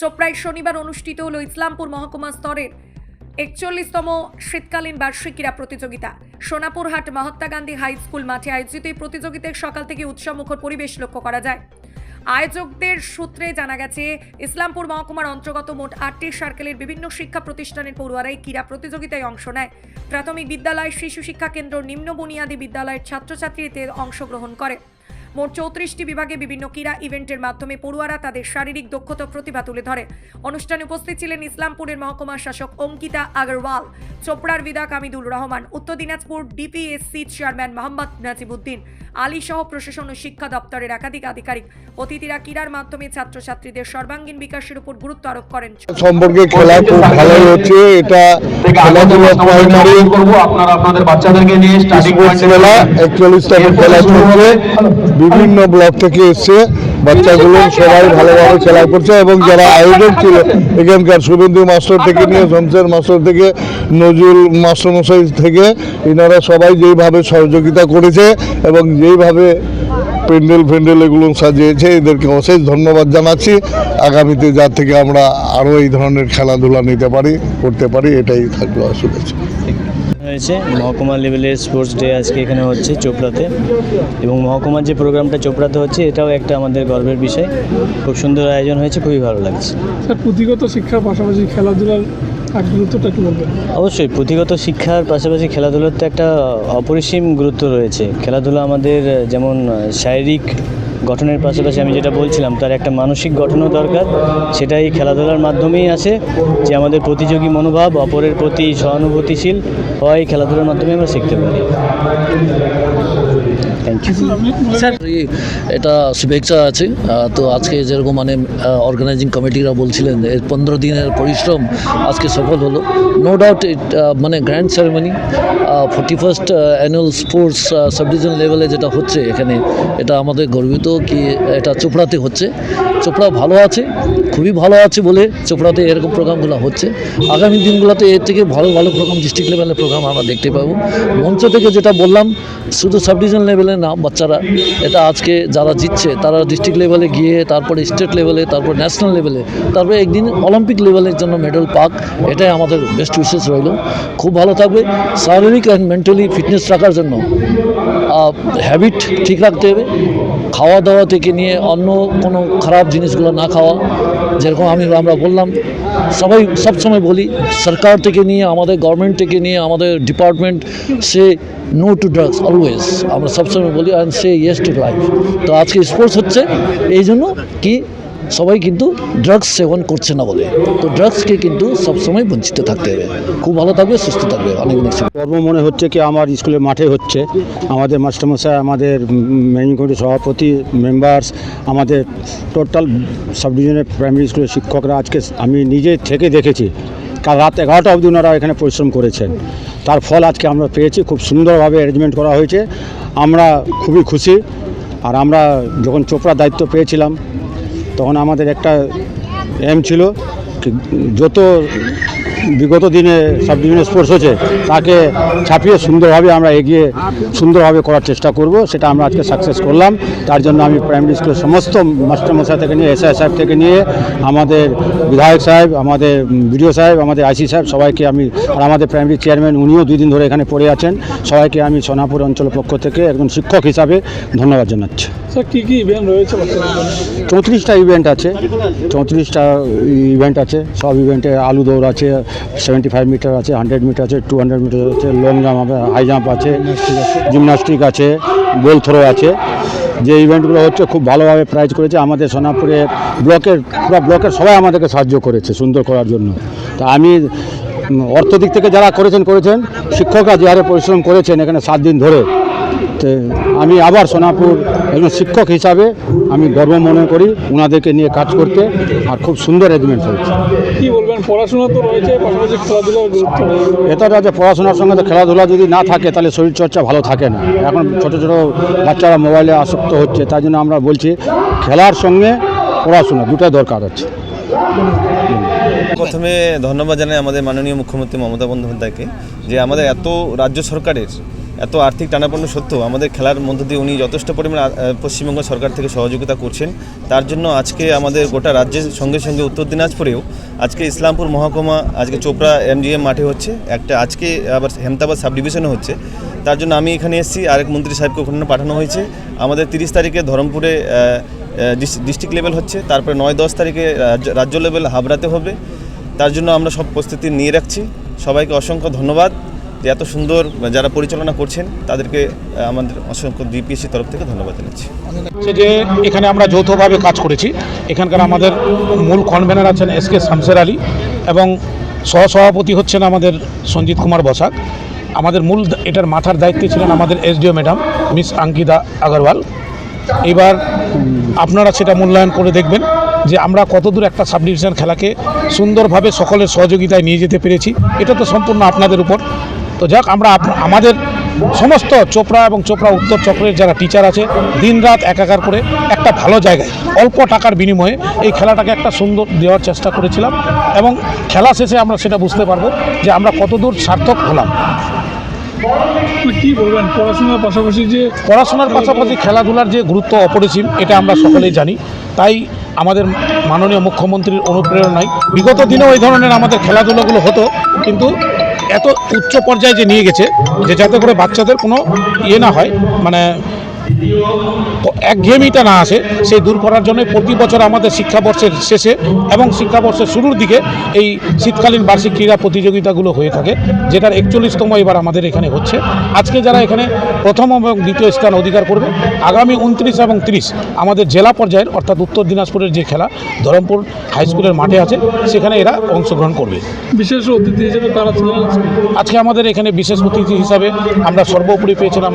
চোপড়ায় শনিবার অনুষ্ঠিত হল ইসলামপুর মহকুমা স্তরের ৪১তম শীতকালীন বার্ষিক ক্রীড়া প্রতিযোগিতা। সোনাপুরহাট মহাত্মা গান্ধী হাই স্কুল মাঠে আয়োজিত এই প্রতিযোগিতায় সকাল থেকে উৎসবমুখর পরিবেশ লক্ষ্য করা যায়। আয়োজকদের সূত্রে জানা গেছে, ইসলামপুর মহকুমার অন্তর্গত মোট ৮টি সার্কেলের বিভিন্ন শিক্ষা প্রতিষ্ঠানের পড়ুয়ারাই ক্রীড়া প্রতিযোগিতায় অংশ নেয়। প্রাথমিক বিদ্যালয়, শিশু শিক্ষা কেন্দ্র, নিম্ন বুনিয়াদী বিদ্যালয়ের ছাত্রছাত্রীতে অংশগ্রহণ করে। মোট ৩৪টি বিভাগে বিভিন্ন ক্রীড়া ইভেন্টের মাধ্যমে পড়ুয়ারা তাদের শারীরিক দক্ষতা প্রতিভা তুলে ধরে। অনুষ্ঠানে উপস্থিত ছিলেন ইসলামপুরের মহকুমা শাসক অঙ্কিতা আগরওয়াল, চোপড়ার বিধায়ক হামিদুর রহমান, উত্তর দিনাজপুর ডিপিএসসি চেয়ারম্যান মোহাম্মদ নাজিবুদ্দিন আলী সহ প্রশাসন ও শিক্ষা দপ্তরের একাধিক আধিকারিক। অতিথিরা ক্রীড়ার মাধ্যমে ছাত্রছাত্রীদের সর্বাঙ্গীন বিকাশের উপর গুরুত্ব আরোপ করেন। সম্পর্কে খেলা খুব ভালোই হচ্ছে। এটা খেলাধুলা প্রাইমারি আপনাদের বাচ্চাদেরকে নিয়ে স্টার্টিং পয়েন্ট খেলা ৪১তম খেলা চলছে। বিভিন্ন ব্লক থেকে এসছে বাচ্চাগুলো, সবাই ভালোভাবে খেলা করছে এবং যারা আয়োজক ছিল এখানকার শুভেন্দু মাস্টার থেকে নিয়ে শমশের মাস্টার থেকে নজরুল মাস্টারমশাই থেকে এনারা সবাই যেইভাবে সহযোগিতা করেছে এবং যেইভাবে প্যান্ডেল এগুলো সাজিয়েছে, এদেরকে অশেষ ধন্যবাদ জানাচ্ছি। আগামীতে যার থেকে আমরা আরও এই ধরনের খেলাধুলা নিতে পারি, করতে পারি, এটাই থাকবে আসলে। হয়েছে মহকুমা লেভেলের স্পোর্টস ডে আজকে এখানে হচ্ছে চোপড়াতে, এবং মহকুমার যে প্রোগ্রামটা চোপড়াতে হচ্ছে এটাও একটা আমাদের গর্বের বিষয়। খুব সুন্দর আয়োজন হয়েছে, খুবই ভালো লাগছে। স্যার, পুঁথিগত শিক্ষার পাশাপাশি খেলাধুলার গুরুত্বটা একটু বলবেন? অবশ্যই পুঁথিগত শিক্ষার পাশাপাশি খেলাধুলার তো একটা অপরিসীম গুরুত্ব রয়েছে। খেলাধুলা আমাদের যেমন শারীরিক গঠনের পাশাপাশি আমি যেটা বলছিলাম তার একটা মানসিক গঠনও দরকার। সেটাই খেলাধুলার মাধ্যমেই আসে, যে আমাদের প্রতিযোগী মনোভাব, অপরের প্রতি সহানুভূতিশীল হওয়াই খেলাধুলার মাধ্যমে আমরা শিখতে পারি। Thank you sir. এটা শুভেচ্ছা আছে। তো আজকে যেরকম অর্গানাইজিং কমিটিরা বলছিলেন এর 15 দিনের পরিশ্রম আজকে সফল হলো। No doubt grand ceremony 41st annual sports sub division লেভেলে যেটা হচ্ছে এখানে, এটা আমাদের গর্বিত কি এটা চোপড়াতে হচ্ছে। চোপড়া ভালো আছে, খুবই ভালো আছে বলে চোপড়াতে এরকম প্রোগ্রামগুলো হচ্ছে। আগামী দিনগুলোতে এর থেকে ভালো প্রোগ্রাম, ডিস্ট্রিক্ট লেভেলের প্রোগ্রাম আমরা দেখতে পাবো। মঞ্চ থেকে যেটা বললাম, শুধু সাব ডিভিশন লেভেলে না, বাচ্চারা এটা আজকে যারা জিতছে তারা ডিস্ট্রিক্ট লেভেলে গিয়ে, তারপরে স্টেট লেভেলে, তারপর ন্যাশনাল লেভেলে, তারপরে একদিন অলিম্পিক লেভেলের জন্য মেডেল পাক। এটাই আমাদের বেস্ট উইশেস রইল। খুব ভালো থাকবে। শারীরিক অ্যান্ড মেন্টালি ফিটনেস রাখার জন্য হ্যাবিট ঠিক রাখতে হবে। খাওয়া দাওয়া থেকে নিয়ে অন্য কোনো খারাপ জিনিসগুলো না খাওয়া। যেরকম আমরা বললাম, সবাই সবসময় বলি, সরকার থেকে নিয়ে, আমাদের গভর্নমেন্ট থেকে নিয়ে, আমাদের department, say no to drugs always, আমরা সবসময় বলি, and say yes to life. তো আজকে স্পোর্টস হচ্ছে এই জন্য কি সবাই কিন্তু ড্রাগস সেবন করছে না বলে, তো ড্রাগসকে কিন্তু সবসময় বঞ্চিত থাকতে হবে। খুব ভালো থাকবে, সুস্থ থাকবে। অনেক গর্ব মনে হচ্ছে কি আমার স্কুলের মাঠে হচ্ছে। আমাদের মাস্টারমশাই, আমাদের ম্যানেজিং কমিটির সভাপতি, মেম্বার্স, আমাদের টোটাল সাব ডিভিশনের প্রাইমারি স্কুলের শিক্ষকরা, আজকে আমি নিজে থেকে দেখেছি, কাল রাত 11টা অবধি ওনারা এখানে পরিশ্রম করেছেন। তার ফল আজকে আমরা পেয়েছি। খুব সুন্দরভাবে অ্যারেঞ্জমেন্ট করা হয়েছে, আমরা খুবই খুশি। আর আমরা যখন চোপড়ার দায়িত্ব পেয়েছিলাম তখন আমাদের একটা এম ছিল, যত বিগত দিনে সাব ডিভিশনাল স্পোর্টস হচ্ছে তাকে ছাপিয়ে সুন্দরভাবে আমরা এগিয়ে সুন্দরভাবে করার চেষ্টা করব। সেটা আমরা আজকে সাকসেস করলাম। তার জন্য আমি প্রাইমারি স্কুলের সমস্ত মাস্টারমশাই থেকে নিয়ে, এসআই সাহেব থেকে নিয়ে, আমাদের বিধায়ক সাহেব, আমাদের বিডিও সাহেব, আমাদের আইসি সাহেব, সবাইকে আমি, আর আমাদের প্রাইমারি চেয়ারম্যান, উনিও 2 দিন ধরে এখানে পড়ে আছেন, সবাইকে আমি সোনাপুর অঞ্চলের পক্ষ থেকে একজন শিক্ষক হিসাবে ধন্যবাদ জানাচ্ছি। স্যার, কী ইভেন্ট রয়েছে? 34টা ইভেন্ট আছে, 34টা ইভেন্ট আছে। সব ইভেন্টে আলু দৌড় আছে, 75 মিটার আছে, 100 মিটার আছে, 200 মিটার আছে, লং জাম্প আছে, হাই জাম্প আছে, জিমন্যাস্টিক আছে, বল থ্রো আছে। যে ইভেন্টগুলো হচ্ছে খুব ভালোভাবে প্রাইজ করেছে। আমাদের সোনাপুরের পুরো ব্লকের সবাই আমাদেরকে সাহায্য করেছে সুন্দর করার জন্য। তা আমি অর্থ দিক থেকে যারা করেছেন, শিক্ষকরা যে হারে পরিশ্রম করেছেন এখানে 7 দিন ধরে, তো আমি আবার সোনাপুর একজন শিক্ষক হিসাবে আমি গর্ব মনে করি ওনাদেরকে নিয়ে কাজ করতে। আর খুব সুন্দর অ্যারেঞ্জমেন্ট হয়েছে। কী বলবেন, পড়াশোনা তো রয়েছে, পাশাপাশি খেলাধুলার গুরুত্ব? এটা যে পড়াশোনার সঙ্গে তো খেলাধুলা যদি না থাকে তাহলে শরীরচর্চা ভালো থাকে না। এখন ছোটো বাচ্চারা মোবাইলে আসক্ত হচ্ছে, তাই জন্য আমরা বলছি খেলার সঙ্গে পড়াশোনা দুটোই দরকার আছে। প্রথমে ধন্যবাদ জানাই আমাদের মাননীয় মুখ্যমন্ত্রী মমতা বন্দ্যোপাধ্যায়কে, যে আমাদের এত রাজ্য সরকারের এত আর্থিক টানাপোড়েন সত্ত্বেও আমাদের খেলার মধ্য দিয়ে উনি যথেষ্ট পরিমাণে পশ্চিমবঙ্গ সরকার থেকে সহযোগিতা করছেন। তার জন্য আজকে আমাদের গোটা রাজ্যের সঙ্গে সঙ্গে উত্তর দিনাজপুরেও আজকে ইসলামপুর মহকুমা আজকে চোপড়া MGM মাঠে হচ্ছে, একটা আজকে আবার হেমতাবাদ সাব ডিভিশনে হচ্ছে। তার জন্য আমি এখানে এসেছি, আরেক মন্ত্রী সাহেবকে ওখানে পাঠানো হয়েছে। আমাদের 30 তারিখে ধরমপুরে ডিস্ট্রিক্ট লেভেল হচ্ছে, তারপরে 9-10 তারিখে রাজ্য লেভেল হাবড়াতে হবে। তার জন্য আমরা সব প্রস্তুতি নিয়ে রাখছি। সবাইকে অসংখ্য ধন্যবাদ যে এত সুন্দর যারা পরিচালনা করছেন তাদেরকে আমাদের অসংখ্য DPSC তরফ থেকে ধন্যবাদ জানাচ্ছি। হচ্ছে যে এখানে আমরা যৌথভাবে কাজ করেছি। এখানকার আমাদের মূল কনভেনার আছেন SK শামসের আলী এবং সহসভাপতি হচ্ছেন আমাদের সঞ্জিত কুমার বসাক। আমাদের মূল এটার মাথার দায়িত্বে ছিলেন আমাদের SDO madam miss Ankita Agarwal. এবার আপনারা সেটা মূল্যায়ন করে দেখবেন যে আমরা কতদূর একটা সাব ডিভিশন খেলাকে সুন্দরভাবে সকলের সহযোগিতায় নিয়ে যেতে পেরেছি। এটা তো সম্পূর্ণ আপনাদের উপর। তো যাক, আমরা আমাদের সমস্ত চোপড়া এবং চোপড়া উত্তর চক্রের যারা টিচার আছে দিনরাত একাকার করে একটা ভালো জায়গায় অল্প টাকার বিনিময়ে এই খেলাটাকে একটা সুন্দর দেওয়ার চেষ্টা করেছিলাম এবং খেলা শেষে আমরা সেটা বুঝতে পারবো যে আমরা কতদূর সার্থক হলাম। কি বলবেন পড়াশোনার পাশাপাশি খেলাধুলার যে গুরুত্ব অপরিসীম এটা আমরা সকলেই জানি। তাই আমাদের মাননীয় মুখ্যমন্ত্রীর অনুপ্রেরণায় বিগত দিনেও এই ধরনের আমাদের খেলাধুলাগুলো হতো, কিন্তু এত উচ্চ পর্যায়ে যে নিয়ে গেছে যে যাতে করে বাচ্চাদের কোনো না হয়, মানে একঘেয়েমিটা না আসে, সেই দূর করার জন্য প্রতি বছর আমাদের শিক্ষাবর্ষের শেষে এবং শিক্ষাবর্ষের শুরুর দিকে এই শীতকালীন বার্ষিক ক্রীড়া প্রতিযোগিতাগুলো হয়ে থাকে, যেটার 41তম এবার আমাদের এখানে হচ্ছে। আজকে যারা এখানে প্রথম এবং দ্বিতীয় স্থান অধিকার করবে, আগামী 29 এবং 30 আমাদের জেলা পর্যায়ের অর্থাৎ উত্তর দিনাজপুরের যে খেলা ধরমপুর হাই স্কুলের মাঠে আছে সেখানে এরা অংশগ্রহণ করবে। বিশেষ অতিথি হিসেবে তারা আজকে আমাদের এখানে বিশেষ অতিথি হিসাবে আমরা সর্বোপরি পেয়েছিলাম